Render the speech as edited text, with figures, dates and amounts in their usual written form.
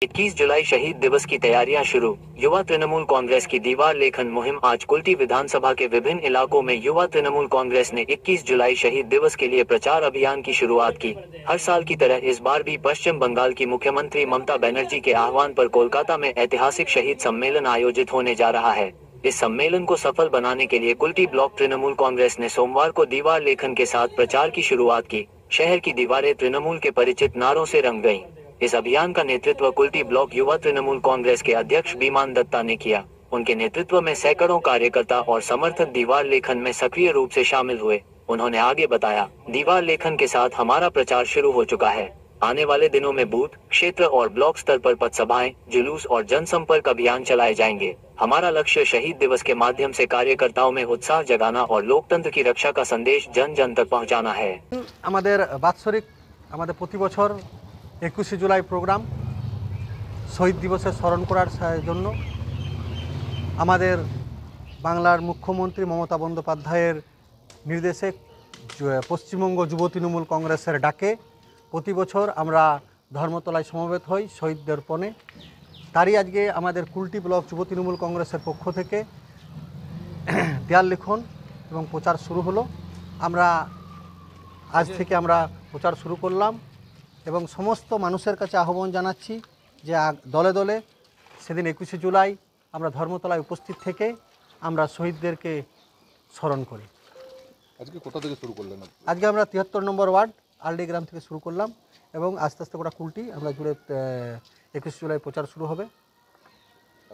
21 जुलाई शहीद दिवस की तैयारियां शुरू। युवा तृणमूल कांग्रेस की दीवार लेखन मुहिम। आज कुल्टी विधानसभा के विभिन्न इलाकों में युवा तृणमूल कांग्रेस ने 21 जुलाई शहीद दिवस के लिए प्रचार अभियान की शुरुआत की। हर साल की तरह इस बार भी पश्चिम बंगाल की मुख्यमंत्री ममता बनर्जी के आह्वान पर कोलकाता में ऐतिहासिक शहीद सम्मेलन आयोजित होने जा रहा है। इस सम्मेलन को सफल बनाने के लिए कुल्टी ब्लॉक तृणमूल कांग्रेस ने सोमवार को दीवार लेखन के साथ प्रचार की शुरुआत की। शहर की दीवारें तृणमूल के परिचित नारों से रंग गईं। इस अभियान का नेतृत्व कुल्टी ब्लॉक युवा तृणमूल कांग्रेस के अध्यक्ष बीमान दत्ता ने किया। उनके नेतृत्व में सैकड़ों कार्यकर्ता और समर्थक दीवार लेखन में सक्रिय रूप से शामिल हुए। उन्होंने आगे बताया, दीवार लेखन के साथ हमारा प्रचार शुरू हो चुका है। आने वाले दिनों में बूथ, क्षेत्र और ब्लॉक स्तर पर पथसभाएं, जुलूस और जनसंपर्क अभियान चलाए जाएंगे। हमारा लक्ष्य शहीद दिवस के माध्यम से कार्यकर्ताओं में उत्साह जगाना और लोकतंत्र की रक्षा का संदेश जन जन तक पहुंचाना है। আমাদের বাৎসরিক আমাদের প্রতি বছর 21শে জুলাই প্রোগ্রাম শহীদ দিবসে স্মরণ করার জন্য আমাদের বাংলার মুখ্যমন্ত্রী মমতা বন্দ্যোপাধ্যায়ের নির্দেশে পশ্চিমবঙ্গ যুব তৃণমূল কংগ্রেসের ডাকে প্রতি বছর আমরা ধর্মতলায় সমবেত হই শহীদ দর্পণে। তারই আজকে আমাদের কুল্টি ব্লক যুব তৃণমূল কংগ্রেসের পক্ষ থেকে দেয়াল লিখন এবং প্রচার শুরু হলো। আমরা আজ থেকে আমরা প্রচার শুরু করলাম এবং সমস্ত মানুষের কাছে আহ্বান জানাচ্ছি যে দলে দলে সেদিন 21শে জুলাই আমরা ধর্মতলায় উপস্থিত থেকে আমরা শহীদদেরকে স্মরণ করি। আজকে কোথা থেকে শুরু করলেন? আজকে আমরা 73 নম্বর ওয়ার্ড আলডি গ্রাম থেকে শুরু করলাম এবং আস্তে আস্তে গোটা কুল্টি আমরা জুড়ে 21শে জুলাই প্রচার শুরু হবে।